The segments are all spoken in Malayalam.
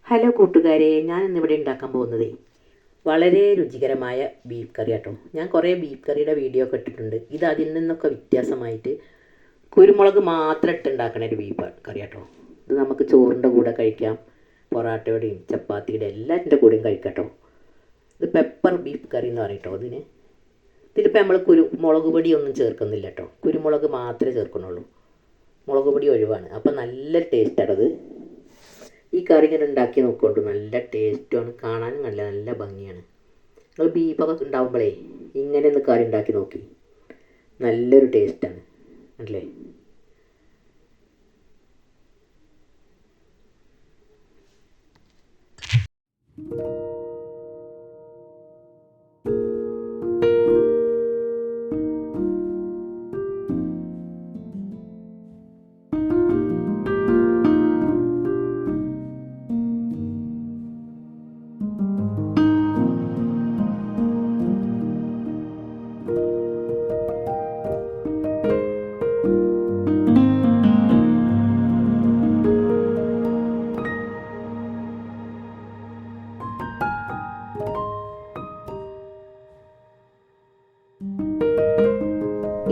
ഹലോ കൂട്ടുകാരെ, ഞാൻ ഇന്നിവിടെ ഉണ്ടാക്കാൻ പോകുന്നത് വളരെ രുചികരമായ ബീഫ് കറി കേട്ടോ. ഞാൻ കുറേ ബീഫ് കറിയുടെ വീഡിയോ ഒക്കെ ഇട്ടിട്ടുണ്ട്. ഇത് അതിൽ നിന്നൊക്കെ വ്യത്യാസമായിട്ട് കുരുമുളക് മാത്രം ഇട്ടുണ്ടാക്കണ ഒരു ബീഫ് കറി കേട്ടോ. ഇത് നമുക്ക് ചോറിൻ്റെ കൂടെ കഴിക്കാം, പൊറാട്ടയുടെയും ചപ്പാത്തിയുടെ എല്ലാത്തിൻ്റെ കൂടെയും കഴിക്കാം കേട്ടോ. ഇത് പെപ്പർ ബീഫ് കറി എന്ന് പറയും കേട്ടോ. ഇതിലിപ്പോൾ നമ്മൾ മുളക് പൊടിയൊന്നും ചേർക്കുന്നില്ല കേട്ടോ. കുരുമുളക് മാത്രമേ ചേർക്കുന്നുള്ളൂ, മുളക് പൊടി ഒഴിവാണ്. അപ്പോൾ നല്ല ടേസ്റ്റാണത്. ഈ കറി ഇങ്ങനെ ഉണ്ടാക്കി നോക്കുകൊണ്ട് നല്ല ടേസ്റ്റുമാണ്, കാണാനും നല്ല നല്ല ഭംഗിയാണ്. നിങ്ങൾ ബീഫൊക്കെ ഉണ്ടാകുമ്പോഴേ ഇങ്ങനെ ഒന്ന് കറി ഉണ്ടാക്കി നോക്കി, നല്ലൊരു ടേസ്റ്റാണ് അല്ലേ.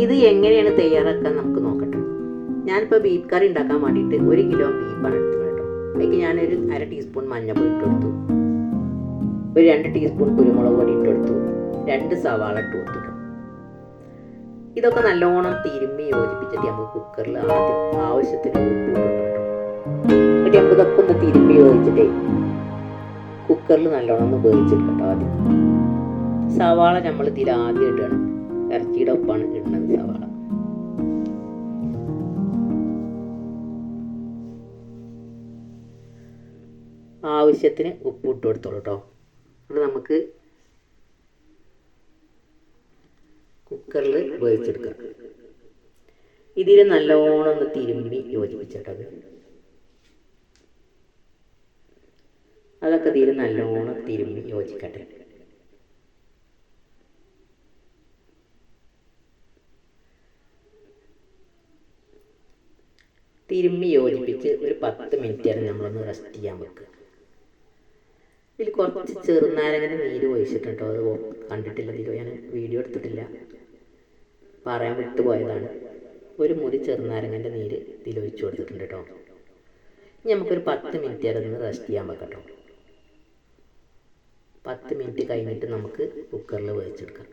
ഇത് എങ്ങനെയാണ് തയ്യാറാക്കാൻ നമുക്ക് നോക്കട്ടെ. ഞാനിപ്പോൾ ബീഫ് കറി ഉണ്ടാക്കാൻ വേണ്ടിയിട്ട് 1 കിലോ ബീഫാണ് എടുത്തത് കേട്ടോ. അതിലേക്ക് ഞാനൊരു 1/2 ടീസ്പൂൺ മഞ്ഞൾപ്പൊടി ഇട്ടെടുത്തു, ഒരു 2 ടീസ്പൂൺ കുരുമുളക് പൊടി ഇട്ടെടുത്തു, 2 സവാള ഇട്ട് കൊടുത്തു കേട്ടോ. ഇതൊക്കെ നല്ലോണം തിരുമ്മി യോജിപ്പിച്ചിട്ട് നമുക്ക് കുക്കറിൽ ആദ്യം ആവശ്യത്തിന് ഉപ്പ് ഇട്ട് കേട്ടോ. എന്നിട്ട് നമുക്ക് ഇതൊക്കെ ഒന്ന് തിരുമ്മി യോജിച്ചിട്ടേ കുക്കറിൽ നല്ലോണം ഒന്ന് വേവിച്ചെടുക്കട്ടോ. ആദ്യം സവാള നമ്മൾ ഇതിൽ ആദ്യം ഇടണം. ഇറച്ചിയുടെ ഒപ്പാണ് ഇടുന്നത് സവാള. ആവശ്യത്തിന് ഉപ്പ് ഇട്ട് കൊടുത്തോളൂ കേട്ടോ. അത് നമുക്ക് കുക്കറിൽ വേവിച്ചെടുക്കാം. ഇതിൽ നല്ലോണം ഒന്ന് തിരുമ്പി യോജിപ്പിച്ചിട്ടത് അതൊക്കെ ഇതിൽ നല്ലോണം തിരുമ്പി യോജിക്കട്ടെ. തിരുമ്മി യോജിപ്പിച്ച് ഒരു 10 മിനിറ്റ് ആണ് നമ്മളൊന്ന് റെസ്റ്റ് ചെയ്യാൻ വെക്കുക. ഇതിൽ കുറച്ച് ചെറുനാരങ്ങൻ്റെ നീര് ഒഴിച്ചിട്ടുണ്ട് കേട്ടോ. അത് കണ്ടിട്ടില്ല, ഇതിൽ ഞാൻ വീഡിയോ എടുത്തിട്ടില്ല, പറയാൻ വിട്ടുപോയതാണ്. ഒരു മുറി ചെറുനാരങ്ങൻ്റെ നീര് ഇതിൽ ഒഴിച്ചു കൊടുത്തിട്ടുണ്ട് കേട്ടോ. ഇനി നമുക്കൊരു 10 മിനിറ്റ് വരെ ഒന്ന് റെസ്റ്റ് ചെയ്യാൻ വെക്കാം കേട്ടോ. 10 മിനിറ്റ് കഴിഞ്ഞിട്ട് നമുക്ക് കുക്കറിൽ വേവിച്ചെടുക്കാം.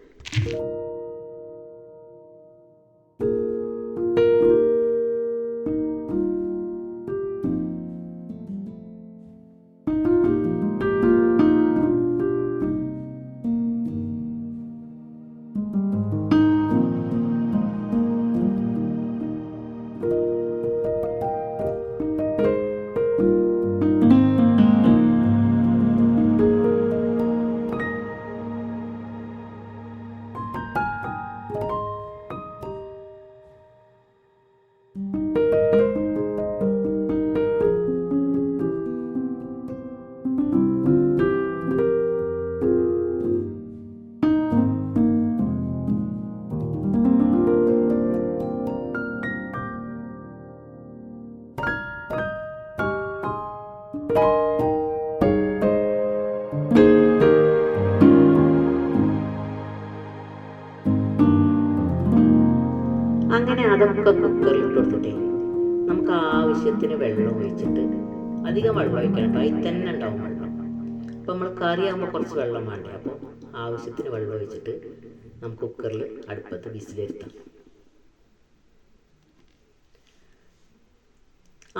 അങ്ങനെ അതൊക്കെ കുക്കറിൽ ഇട്ട് കൊടുത്തിട്ടേ നമുക്ക് ആവശ്യത്തിന് വെള്ളം ഒഴിച്ചിട്ട്, അധികം വെള്ളം ഒഴിക്കണം കേട്ടോ, അതിൽ തന്നെ ഉണ്ടാവും വെള്ളം. അപ്പോൾ നമ്മൾ കറി ആകുമ്പോൾ കുറച്ച് വെള്ളം വേണ്ടേ, അപ്പോൾ ആവശ്യത്തിന് വെള്ളം ഒഴിച്ചിട്ട് നമുക്ക് കുക്കറിൽ അടുപ്പത്ത് വിസിലിരുത്താം.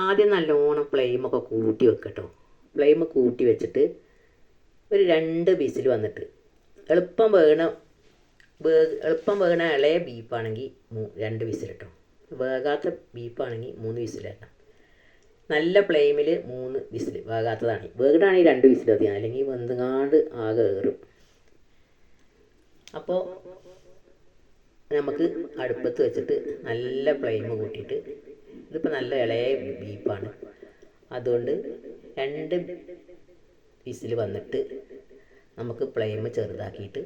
ആദ്യം നല്ലോണം ഫ്ലെയിമൊക്കെ കൂട്ടി വെക്കട്ടോ. ഫ്ലെയിം കൂട്ടി വെച്ചിട്ട് ഒരു 2 വിസിൽ വന്നിട്ട് എളുപ്പം വേകണ ഇളയ ബീഫാണെങ്കിൽ 2 വിസിലിട്ടോ. വേകാത്ത ബീഫാണെങ്കിൽ 3 വിസിലിടണം. നല്ല ഫ്ലെയിമിൽ 3 വിസിൽ, വേകാത്തതാണ്. വേഗണാണെങ്കിൽ 2 വിസിൽ മതി, അല്ലെങ്കിൽ വെന്തുങ്ങാണ്ട് ആകെ കയറും. അപ്പോൾ നമുക്ക് അടുപ്പത്ത് വെച്ചിട്ട് നല്ല ഫ്ലെയിം കൂട്ടിയിട്ട്, ഇതിപ്പോൾ നല്ല ഇളയ ബീഫാണ്, അതുകൊണ്ട് 2 വിസിൽ വന്നിട്ട് നമുക്ക് ഫ്ലെയിം ചെറുതാക്കിയിട്ട്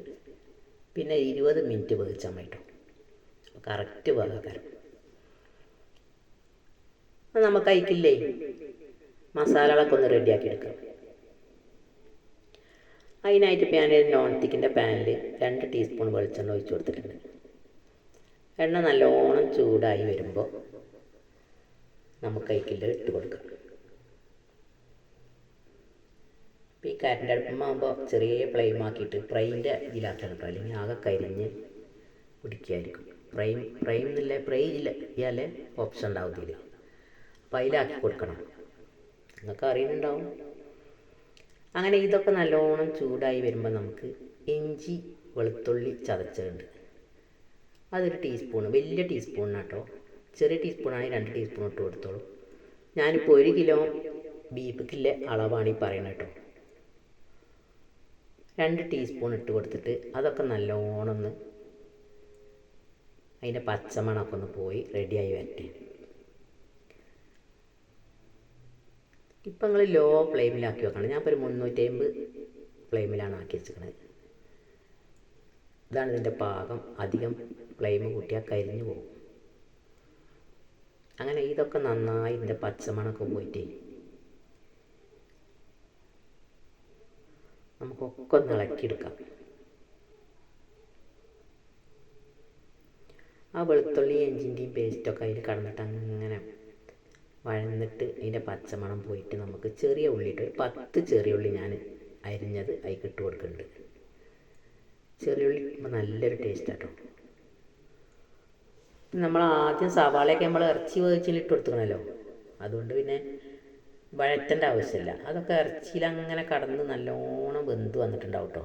പിന്നെ 20 മിനിറ്റ് വേവിച്ചാൽ മതി കേട്ടോ. കറക്റ്റ് വേകാരം. നമുക്ക് അതിക്കില്ലേ മസാലകളൊക്കെ ഒന്ന് റെഡിയാക്കി എടുക്കാം. അതിനായിട്ട് ഇപ്പോൾ ഞാൻ നോൺ സ്റ്റിക്കിൻ്റെ പാനിൽ 2 ടീസ്പൂൺ വെളിച്ചെണ്ണ ഒഴിച്ച് കൊടുത്തിട്ടുണ്ട്. എണ്ണ നല്ലോണം ചൂടായി വരുമ്പോൾ നമുക്ക് അതിൽ ഇട്ട് കൊടുക്കാം. ഇപ്പോൾ ഈ കറണ്ട് അടുപ്പമാകുമ്പോൾ ചെറിയ ഫ്ലെയിം ആക്കിയിട്ട് ഫ്രൈൻ്റെ ഇതിലാക്കണം കേട്ടോ, അല്ലെങ്കിൽ ആകെ കരിഞ്ഞ് പിടിക്കുമായിരിക്കും. ഫ്രൈ ഇല്ലാതെ ഓപ്ഷൻ ഉണ്ടാവും ഇതിൽ. അപ്പോൾ അതിലാക്കി കൊടുക്കണം, നിങ്ങൾക്ക് അറിയുന്നുണ്ടാവും. അങ്ങനെ ഇതൊക്കെ നല്ലോണം ചൂടായി വരുമ്പോൾ നമുക്ക് ഇഞ്ചി വെളുത്തുള്ളി ചതച്ചതുണ്ട്, അതൊരു ടീസ്പൂൺ, വലിയ ടീസ്പൂണിനാണ് കേട്ടോ. ചെറിയ ടീസ്പൂണാണെങ്കിൽ 2 ടീസ്പൂൺ ഇട്ട് കൊടുത്തോളൂ. ഞാനിപ്പോൾ 1 കിലോ ബീഫിലെ അളവാണ് ഈ പറയുന്നത് കേട്ടോ. 2 ടീസ്പൂൺ ഇട്ട് കൊടുത്തിട്ട് അതൊക്കെ നല്ലോണം ഒന്ന് അതിൻ്റെ പച്ചമണമൊക്കെ ഒന്ന് പോയി റെഡിയായി വരട്ടെ. ഇപ്പം നിങ്ങൾ ലോ ഫ്ലെയിമിലാക്കി വെക്കണം. ഞാൻ ഇപ്പോൾ ഒരു 350 ഫ്ലെയിമിലാണ് ആക്കി വെച്ചിരിക്കുന്നത്. ഇതാണ് ഇതിൻ്റെ പാകം. അധികം ഫ്ലെയിം കൂട്ടിയാൽ കരിഞ്ഞു പോകും. അങ്ങനെ ഇതൊക്കെ നന്നായി ഇതിൻ്റെ പച്ചമണമൊക്കെ പോയിട്ട് നമുക്കൊക്കെ ഒന്ന് ഇളക്കിയെടുക്കാം. ആ വെളുത്തുള്ളി ഇഞ്ചിൻ്റെയും പേസ്റ്റൊക്കെ അതിൽ കടന്നിട്ട് അങ്ങനെ വഴന്നിട്ട് അതിൻ്റെ പച്ചമണം പോയിട്ട് നമുക്ക് ചെറിയ ഉള്ളി ഇട്ട് 10 ചെറിയ ഉള്ളി ഞാൻ അരിഞ്ഞത് അതിൽ ഇട്ട് കൊടുക്കുന്നുണ്ട്. ചെറിയ ഉള്ളി ഇപ്പം നല്ലൊരു ടേസ്റ്റ് ആട്ടോ. നമ്മൾ ആദ്യം സവാളയൊക്കെ നമ്മൾ ഇറച്ചി വേവിച്ചിട്ട് കൊടുത്തുക്കണല്ലോ, അതുകൊണ്ട് പിന്നെ വഴറ്റേണ്ട ആവശ്യമില്ല. അതൊക്കെ ഇറച്ചിയിൽ അങ്ങനെ കടന്ന് നല്ലോണം വെന്ത് വന്നിട്ടുണ്ടാവും കേട്ടോ.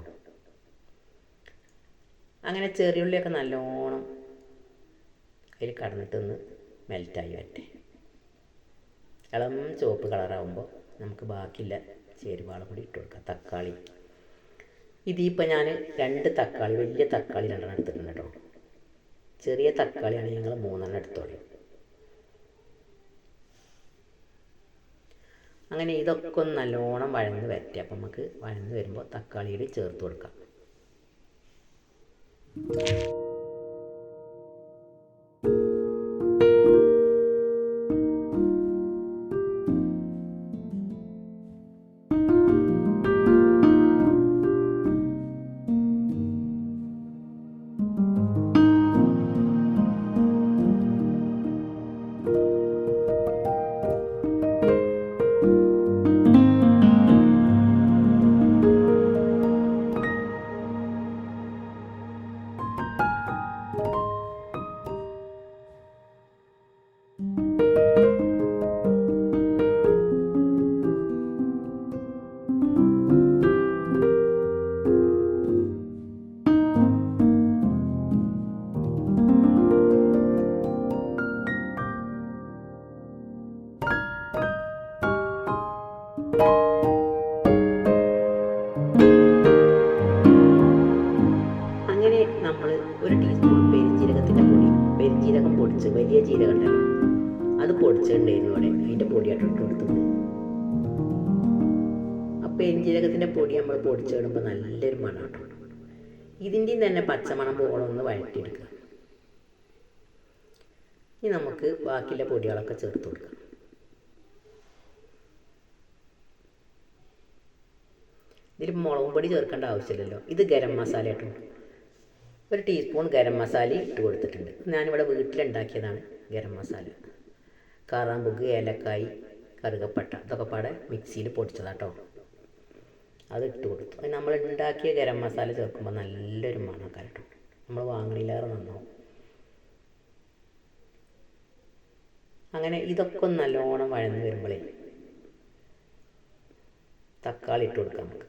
അങ്ങനെ ചെറിയുള്ളിയൊക്കെ നല്ലോണം അതിൽ കടന്നിട്ടൊന്ന് മെൽറ്റായി വരട്ടെ. ഇളം ചുവപ്പ് കളറാകുമ്പോൾ നമുക്ക് ബാക്കിയുള്ള ചേരുവകൾ കൂടി ഇട്ട് കൊടുക്കാം. തക്കാളി, ഇതിപ്പോൾ ഞാൻ 2 തക്കാളി, വലിയ തക്കാളി 2 എടുത്തിട്ടുണ്ട് കേട്ടോ. ചെറിയ തക്കാളിയാണ് നിങ്ങൾ 3 എടുത്തോളൂ. അങ്ങനെ ഇതൊക്കെ ഒന്ന് നല്ലോണം വഴന്ന് വരട്ടെ. അപ്പം നമുക്ക് വഴന്ന് വരുമ്പോൾ തക്കാളിയിൽ ചേർത്ത് കൊടുക്കാം. അങ്ങനെ നമ്മൾ 1 ടീസ്പൂൺ പെരുംജീരകം പൊടിച്ച്, വലിയ ജീരകം ഉണ്ടല്ലോ അത് പൊടിച്ചിട്ടുണ്ടായിരുന്നു ഇവിടെ, അതിൻ്റെ പൊടിയായിട്ട് ഇട്ട് കൊടുത്തത്. അപ്പോൾ പെരുംജീരകത്തിൻ്റെ പൊടി നമ്മൾ പൊടിച്ചിടുമ്പോൾ നല്ലൊരു മണമാണ്. ഇതിൻ്റെയും തന്നെ പച്ചമണം പോകണമെന്ന് വഴറ്റിയെടുക്കുക. ഇനി നമുക്ക് ബാക്കിയുള്ള പൊടികളൊക്കെ ചേർത്ത് കൊടുക്കാം. ഇതിൽ മുളകും പൊടി ചേർക്കേണ്ട ആവശ്യമില്ലല്ലോ. ഇത് ഗരം മസാല കേട്ടോ. 1 ടീസ്പൂൺ ഗരം മസാല ഇട്ട് കൊടുത്തിട്ടുണ്ട്. ഞാനിവിടെ വീട്ടിലുണ്ടാക്കിയതാണ് ഗരം മസാല. കാറാമ്പുഗ്, ഏലക്കായ്, കറുകപ്പട്ട ഇതൊക്കെ പാടെ മിക്സിയിൽ പൊടിച്ചതാട്ടോ. അത് ഇട്ട് കൊടുത്തു. നമ്മൾ ഉണ്ടാക്കിയ ഗരം മസാല ചേർക്കുമ്പോൾ നല്ലൊരു മണമൊക്കെ കേട്ടോ. നമ്മൾ വാങ്ങണിലേറെ നന്നാവും. അങ്ങനെ ഇതൊക്കെ ഒന്ന് നല്ലോണം വഴന്ന് വരുമ്പോഴേ തക്കാളി ഇട്ട് കൊടുക്കാം നമുക്ക്.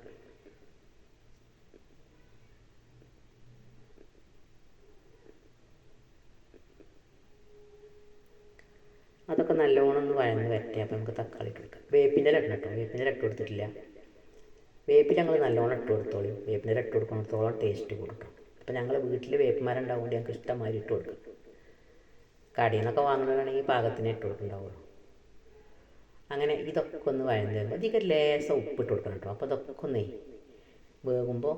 അതൊക്കെ നല്ലോണം ഒന്ന് വഴന്ന് വരട്ടെ. അപ്പോൾ നമുക്ക് തക്കാളി ഇട്ട് കൊടുക്കാം. വേപ്പിൻ്റെ ഇല ഇടണം കേട്ടോ. വേപ്പിൻ്റെ ഇല ഇട്ട് കൊടുത്തിട്ടില്ല. വേപ്പില ഞങ്ങൾ നല്ലോണം ഇട്ട് കൊടുത്തോളൂ. വേപ്പിൻ്റെ ഇല ഇട്ട് കൊടുക്കണത്തോളം ടേസ്റ്റ് കൊടുക്കും. അപ്പോൾ ഞങ്ങൾ വീട്ടിൽ വേപ്പിന്മാരം ഉണ്ടാവുകൊണ്ട് ഞങ്ങൾക്ക് ഇഷ്ടമാതിരി ഇട്ട് കൊടുക്കും. കടയിൽ നിന്നൊക്കെ വാങ്ങുന്നതാണെങ്കിൽ പാകത്തിന് ഇട്ട് കൊടുക്കുന്നുണ്ടാവുള്ളൂ. അങ്ങനെ ഇതൊക്കെ ഒന്ന് വഴന്ന് വരുമ്പോൾ ഇതിക്ക് ലേശം ഉപ്പിട്ട് കൊടുക്കണം കേട്ടോ. അപ്പോൾ അതൊക്കെ ഒന്നേ വേകുമ്പോൾ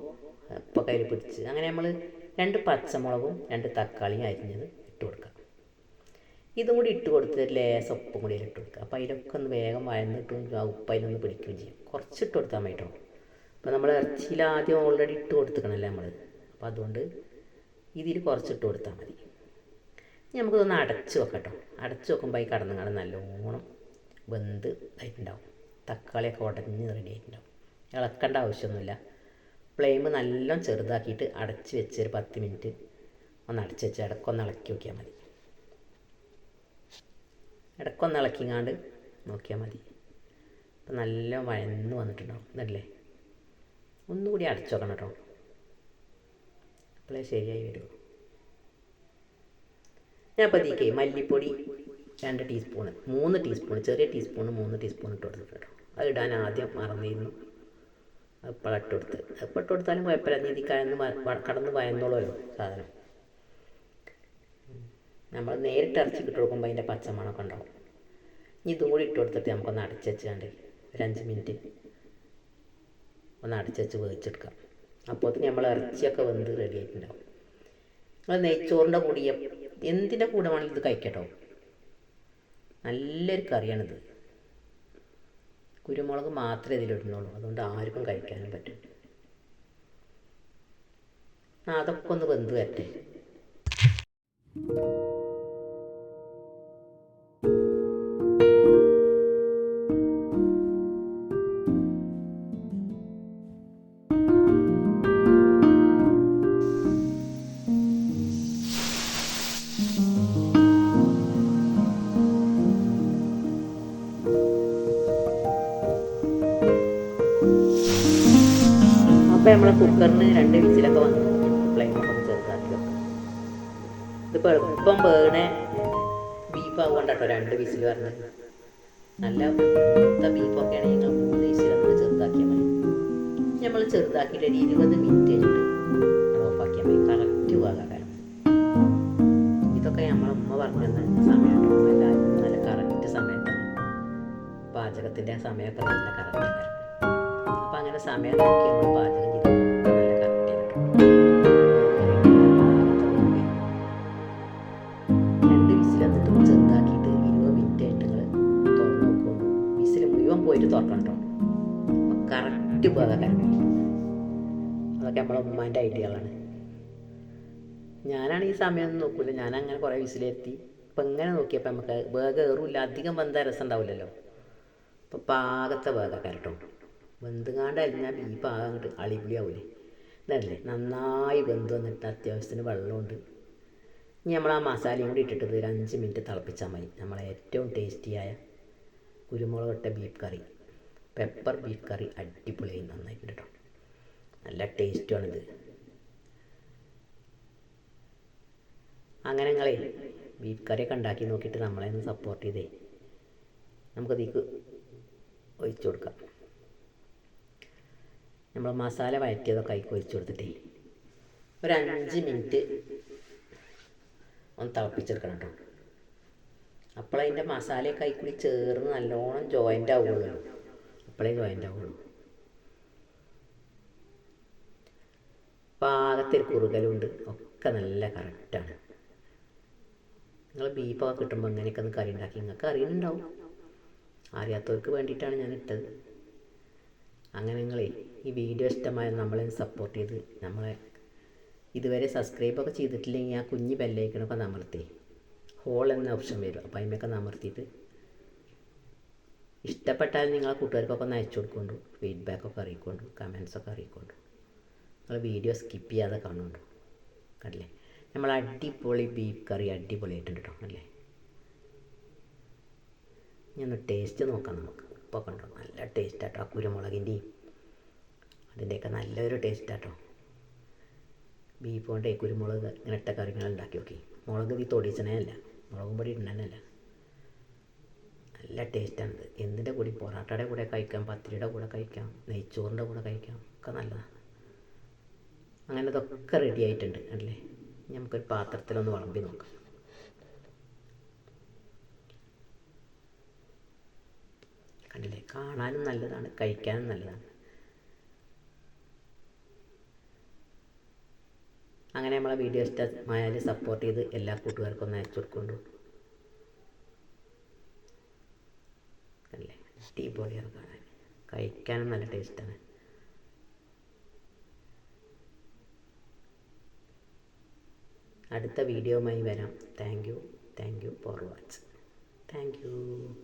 ഇപ്പോൾ കയ്യിൽ പിടിച്ച്. അങ്ങനെ നമ്മൾ 2 പച്ചമുളകും 2 തക്കാളിയും അരിഞ്ഞത് ഇട്ട് കൊടുക്കാം. ഇതും കൂടി ഇട്ട് കൊടുത്ത് ലേശം ഉപ്പും കൂടി ഇട്ട് കൊടുക്കുക. അപ്പോൾ അതിലൊക്കെ ഒന്ന് വേഗം വഴന്നിട്ടും ആ ഉപ്പ് അതിലൊന്ന് പിടിക്കുകയും ചെയ്യും. കുറച്ചിട്ട് കൊടുത്താൽ മതി കേട്ടോ. അപ്പോൾ നമ്മൾ ഇറച്ചിയിൽ ആദ്യം ഓൾറെഡി ഇട്ട് കൊടുത്തിക്കണല്ലേ നമ്മൾ. അപ്പോൾ അതുകൊണ്ട് ഇതിൽ കുറച്ചിട്ട് കൊടുത്താൽ മതി. ഇനി നമുക്കിതൊന്ന് അടച്ച് വെക്കാം കേട്ടോ. അടച്ച് വെക്കുമ്പോൾ ഈ കടന്നങ്ങാട് നല്ലോണം വെന്ത് ആയിട്ടുണ്ടാവും. തക്കാളിയൊക്കെ ഉടഞ്ഞ് റെഡി ആയിട്ടുണ്ടാവും. ഇളക്കേണ്ട ആവശ്യമൊന്നുമില്ല. ഫ്ലെയിം നല്ലോണം ചെറുതാക്കിയിട്ട് അടച്ച് വെച്ച് ഒരു 10 മിനിറ്റ് ഒന്ന് അടച്ച് വെച്ച് ഇടയ്ക്കൊന്ന് ഇളക്കി നോക്കിയാൽ മതി. ഇടയ്ക്കൊന്ന് ഇളക്കിങ്ങാണ്ട് നോക്കിയാൽ മതി. അപ്പം നല്ല വഴന്ന് വന്നിട്ടുണ്ടാവും. ഇതല്ലേ, ഒന്നുകൂടി അടച്ചു വെക്കണം കേട്ടോ. അപ്പോഴേ ശരിയായി വരുമോ. ഞാൻ അപ്പോൾ ഇതിലേക്ക് മല്ലിപ്പൊടി 2 ടീസ്പൂണ്, 3 ടീസ്പൂൺ, ചെറിയ ടീസ്പൂണ് 3 ടീസ്പൂൺ ഇട്ട് കൊടുത്തിട്ട് കേട്ടോ. അത് ഇടാൻ ആദ്യം മറന്നിരുന്നു. അപ്പോൾ ഇട്ട് കൊടുത്ത് അപ്പോൾ ഇട്ട് കൊടുത്താലും കുഴപ്പമില്ല. നീതി കടന്ന് വയന്നോളൂല്ലോ സാധനം. നമ്മൾ നേരിട്ട് ഇറച്ചി ഇട്ട് കൊടുക്കുമ്പോൾ അതിൻ്റെ പച്ചമണമൊക്കെ ഉണ്ടാവും. ഇനി ഇതും കൂടി ഇട്ട് കൊടുത്തിട്ട് നമുക്കൊന്ന് അടച്ച് വെച്ചാണ്ട് ഒരു 5 മിനിറ്റ് ഒന്ന് അടച്ച് വെച്ച് വേവിച്ചെടുക്കാം. അപ്പോഴത്തേന് നമ്മൾ ഇറച്ചിയൊക്കെ വെന്ത് റെഡി ആയിട്ടുണ്ടാവും. നമ്മൾ നെയ്ച്ചോറിൻ്റെ കൂടി എന്തിൻ്റെ കൂടെ വേണമെങ്കിലും ഇത് കഴിക്കട്ടോ. നല്ലൊരു കറിയാണിത്. കുരുമുളക് മാത്രമേ ഇതിലിടുന്നുള്ളൂ, അതുകൊണ്ട് ആർക്കും കഴിക്കാനും പറ്റും. അതൊക്കെ ഒന്ന് വെന്ത് വരട്ടെ. അപ്പോൾ നമ്മളെ കുക്കറിന് 2 വിസിലൊക്കെ വന്നു. ഫ്ലെയിമൊക്കെ ഒന്ന് ചെറുതാക്കി വെക്കാം. ഇതിപ്പോൾ എളുപ്പം വേണേ ബീഫ് ആവുകൊണ്ട് കേട്ടോ 2 വിസിൽ പറഞ്ഞത്. നല്ല മൂത്ത ബീഫൊക്കെ ആണെങ്കിൽ നിങ്ങൾ 3 വിസിലൊന്ന് ചെറുതാക്കിയാൽ മതി. നമ്മൾ ചെറുതാക്കിയിട്ട് ഒരു 20 മിനിറ്റ് കഴിഞ്ഞിട്ട് ഓഫാക്കിയാൽ മതി. കറക്റ്റ് പാകാകാരം. ഇതൊക്കെ നമ്മളമ്മ പറഞ്ഞു തന്ന സമയമാണ്. എല്ലാവരും നല്ല കറക്റ്റ് സമയത്താണ് പാചകത്തിൻ്റെ സമയമൊക്കെ നല്ല കറക്റ്റ് ആകാരം. അപ്പം അങ്ങനെ സമയം നോക്കി നമ്മൾ പാചകം ചെയ്തപ്പോൾ നല്ല കറക്റ്റ് ആയിട്ട് 2 വിസിൽ എന്നിട്ട് ചെറുതാക്കിയിട്ട് 20 മിനിറ്റ് ആയിട്ട് നിങ്ങൾ തുറന്ന് നോക്കുള്ളൂ. വിസിൽ മുഴുവൻ പോയിട്ട് തുറക്കണം കേട്ടോ. അപ്പം കറക്റ്റ് പാകാകാരം. അതൊക്കെ നമ്മളെ ഉമ്മാൻ്റെ ഐഡിയകളാണ്. ഞാനാണ് ഈ സമയമൊന്നും നോക്കില്ല. ഞാനങ്ങനെ കുറേ വിസിലെത്തി. അപ്പം ഇങ്ങനെ നോക്കിയപ്പോൾ നമുക്ക് വേഗം ഏറുമില്ല, അധികം വെന്ത രസം ഉണ്ടാവില്ലല്ലോ. അപ്പോൾ പാകത്തെ വേഗക്കാരം കേട്ടോ. വെന്തുകാണ്ട് അരിഞ്ഞാൽ ബീഫ് ആകെ അങ്ങോട്ട് അളിപൊളിയാവില്ലേ. ഇതല്ലേ നന്നായി വെന്ത് വന്നിട്ട് അത്യാവശ്യത്തിന് വെള്ളമുണ്ട്. ഇനി നമ്മൾ ആ മസാലയും കൂടി ഇട്ടിട്ട് ഒരു 5 മിനിറ്റ് തിളപ്പിച്ചാൽ മതി. നമ്മളെ ഏറ്റവും ടേസ്റ്റിയായ കുരുമുളക് ഇട്ട ബീഫ് കറി, പെപ്പർ ബീഫ് കറി അടിപൊളിയായി നന്നായിട്ടുണ്ട് കേട്ടോ. നല്ല ടേസ്റ്റുമാണിത്. അങ്ങനെ നിങ്ങളെ ബീഫ് കറിയൊക്കെ ഉണ്ടാക്കി നോക്കിയിട്ട് നമ്മളെ ഒന്ന് സപ്പോർട്ട് ചെയ്തേ. നമുക്കതിലേക്ക് ഒഴിച്ചു കൊടുക്കാം. നമ്മൾ മസാല വഴറ്റിയതൊക്കെ അതിലേക്ക് ഒഴിച്ചു കൊടുത്തിട്ടേ ഒരു 5 മിനിറ്റ് ഒന്ന് തിളപ്പിച്ചെടുക്കണം കേട്ടോ. അപ്പോഴതിൻ്റെ മസാലയൊക്കെ അതിൽ ചേർന്ന് നല്ലോണം ജോയിൻ്റ് ആവുകയുള്ളൂ. അപ്പോഴേ ജോയിൻ്റ് ആവുകയുള്ളൂ. പാകത്തിൽ കുറുകലുണ്ട്, ഒക്കെ നല്ല കറക്റ്റാണ്. നിങ്ങൾ ബീഫൊക്കെ കിട്ടുമ്പോൾ അങ്ങനെയൊക്കെ ഒന്ന് കറി ഉണ്ടാക്കി നിങ്ങൾക്ക് അറിയുന്നുണ്ടാവും. അറിയാത്തവർക്ക് വേണ്ടിയിട്ടാണ് ഞാൻ ഇട്ടത്. അങ്ങനെ നിങ്ങളെ ഈ വീഡിയോ ഇഷ്ടമായ നമ്മളെ സപ്പോർട്ട് ചെയ്ത് നമ്മളെ ഇതുവരെ സബ്സ്ക്രൈബൊക്കെ ചെയ്തിട്ടില്ലെങ്കിൽ ആ കുഞ്ഞ് ബെല്ലൈക്കണൊക്കെ അമർത്തി ഹോൾ എന്ന ഓപ്ഷൻ വരും. അപ്പോൾ അതിനൊക്കെ അമർത്തിയിട്ട് ഇഷ്ടപ്പെട്ടാൽ നിങ്ങളെ കൂട്ടുകാർക്കൊക്കെ ഒന്ന് അയച്ചു കൊടുക്കൊണ്ടു. ഫീഡ്ബാക്കൊക്കെ അറിയിക്കൊണ്ടു, കമൻസൊക്കെ അറിയിക്കൊണ്ടു. നിങ്ങൾ വീഡിയോ സ്കിപ്പ് ചെയ്യാതെ കാണുന്നുണ്ടോ. അല്ലേ, നമ്മൾ അടിപൊളി ബീഫ് കറി അടിപൊളിയായിട്ടുണ്ട് കേട്ടോ. അല്ലേ, ഇനി ഒന്ന് ടേസ്റ്റ് നോക്കാം നമുക്ക്. ഉപ്പൊക്കെ ഉണ്ടോ? നല്ല ടേസ്റ്റാട്ടോ. ആ കുരുമുളകിൻ്റെയും അതിൻ്റെയൊക്കെ നല്ലൊരു ടേസ്റ്റാട്ടോ. ബീഫ് കൊണ്ട് കുരുമുളക് ഇങ്ങനെ ഇട്ട കറികൾ ഉണ്ടാക്കി നോക്കി. മുളക് ഈ തൊടിച്ചണേ അല്ല, മുളകും പൊടി ഇടണല്ല. നല്ല ടേസ്റ്റാണിത്. എന്തിൻ്റെ കൂടി, പൊറാട്ടയുടെ കൂടെ കഴിക്കാം, പത്തിരിയുടെ കൂടെ കഴിക്കാം, നെയ്ച്ചോറിൻ്റെ കൂടെ കഴിക്കാം, ഒക്കെ നല്ലതാണ്. അങ്ങനെ ഇതൊക്കെ റെഡി ആയിട്ടുണ്ട്. അല്ലേ, നമുക്കൊരു പാത്രത്തിലൊന്ന് വിളമ്പി നോക്കാം. കണ്ടില്ലേ, കാണാനും നല്ലതാണ്, കഴിക്കാനും നല്ലതാണ്. അങ്ങനെ നമ്മളെ വീഡിയോ ഇഷ്ടമായാൽ സപ്പോർട്ട് ചെയ്ത് എല്ലാ കൂട്ടുകാർക്കും ഒന്ന് അയച്ചു കൊടുക്കൊണ്ടു. അല്ലേ, അടിപൊളിയാണ് കാണാൻ, കഴിക്കാനും നല്ല ടേസ്റ്റാണ്. അടുത്ത വീഡിയോയുമായി വരാം. Thank you for watch. Thank you.